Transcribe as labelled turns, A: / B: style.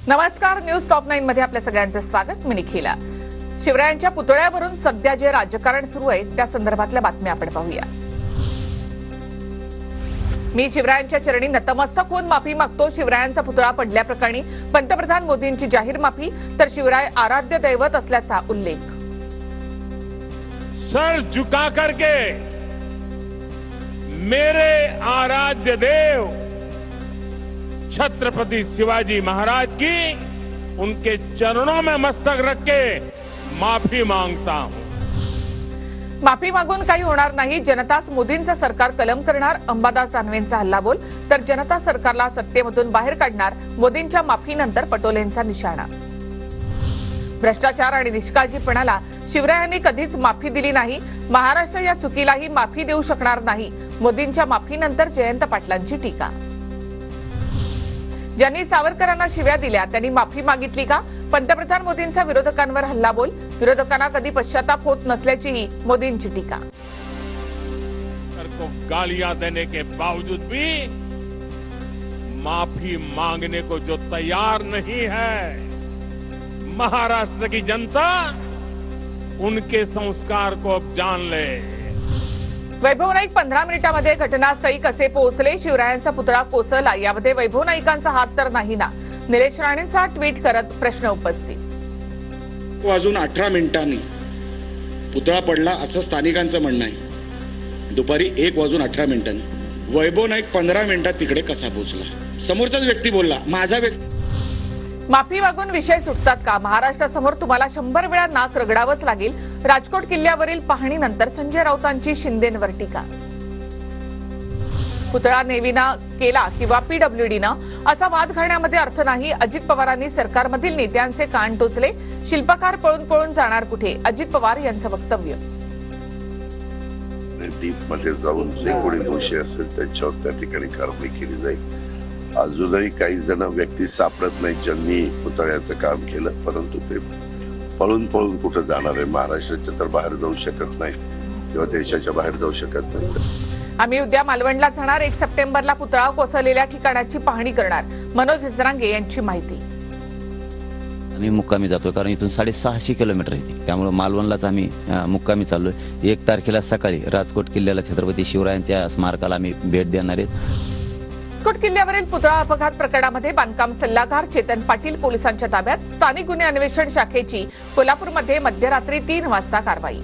A: नमस्कार, news top 9 मध्ये आपल्या सगळ्यांचं स्वागत. मी निखिला. शिवरायांच्या पुतळ्यावरून सध्या जे राजकारण सुरू आहे त्या संदर्भातल्या बातम्या आपण पाहूया. मी शिवरायांच्या चरणी नतमस्तक होऊन माफी मागतो. शिवरायांचा पुतळा पडल्याप्रकरणी पंतप्रधान मोदींची जाहीर माफी, तर शिवराय आराध्य दैवत असल्याचा उल्लेख.
B: सर झुका करके मेरे आराध्य देव छत्रपति शिवाजी महाराज की उनके चरणों में मस्तक रख के माफी मांगता हूं.
A: माफी मागून काही होणार नाही. जनताच मोदींचं सरकार कलम करणार. अंबादास दानवेंचा हल्लाबोल. तर जनता सरकारला सत्तेमधून बाहेर काढणार. मोदींच्या माफीनंतर पटोलेंचा निशाणा. भ्रष्टाचार आणि निष्काळजीपणाला शिवरायांनी कधीच माफी दिली नाही. महाराष्ट्र या चुकीलाही माफी देऊ शकणार नाही. मोदींच्या माफीनंतर जयंत पाटलांची टीका. ज्यांनी सावरकरांना शिव्या दिल्या त्यांनी माफी मागितली का? पंतप्रधान मोदींचा विरोधकांवर हल्लाबोल. विरोधकांना कधी पश्चाताप होत नसल्याचीही मोदींची टीका.
B: को गालियां देने के बावजूद भी माफी मांगने को जो तैयार नहीं है, महाराष्ट्र की जनता उनके संस्कार को अब जान ले.
A: वैभव नाईक 15 मिनिटांमध्ये घटनास्थळी कसे पोहोचले? शिवरायांचा पुतळा कोसळला यामध्ये वैभव नाईकांचा हात तर नाही ना? निलेश राणेंचा ट्विट करत प्रश्न उपस्थित.
C: वाजून 18 मिनिटांनी पुतळा पडला असं स्थानिकांचं म्हणणं आहे. दुपारी 1 वाजून 18 मिनिटांनी वैभव नाईक 15 मिनिटात तिकडे कसा पोहोचला? समोरचाच व्यक्ती बोलला, माझा व्यक्ती.
A: माफी मागून विषय सुटतात का? महाराष्ट्रासमोर तुम्हाला 100 वेळा नाक रगडावंच लागेल. राजकोट किल्ल्यावरील पाहणीनंतर संजय राऊतांची शिंदेंवर टीका. पुतळा नेव्हीनं केला किंवा पीडब्ल्यूडीनं असा वाद घालण्यामध्ये अर्थ नाही. अजित पवारांनी सरकारमधील नेत्यांचे कान टोचले. शिल्पकार पळून पळून जाणार कुठे? अजित पवार यांचं वक्तव्य.
D: डीपमध्ये जाऊन जे कोणी दोषी असेल त्यांच्यावर त्या ठिकाणी कारवाई केली जाईल. अजूनही काही जण व्यक्ती सापडत नाही ज्यांनी पुतळ्याचं काम केलं, परंतु ते पळून पळून कुठं जाणार आहे? महाराष्ट्राच्या तर बाहेर जाऊ शकत नाही किंवा देशाच्या बाहेर जाऊ शकत नाही.
A: आम्ही उद्या मालवणला जाणार. 1 सप्टेंबरला पुतळा कोसळलेल्या ठिकाणाची पाहणी करणार. मनोज जरांगे यांची माहिती.
E: आम्ही मुक्कामी जातोय कारण इथून 650 किलोमीटर आहे. त्यामुळे मालवणलाच आम्ही मुक्कामी चाललोय. 1 तारखेला सकाळी राजकोट किल्ल्याला छत्रपती शिवरायांच्या स्मारकाला आम्ही भेट देणार आहेत.
A: राजकोट किल्ल्यावरील पुतळा अपघात प्रकरणामध्ये बांधकाम सल्लागार चेतन पाटील पोलिसांच्या ताब्यात. स्थानिक गुन्हे अन्वेषण शाखेची कोल्हापूरमध्ये मध्यरात्री 3 वाजता कारवाई.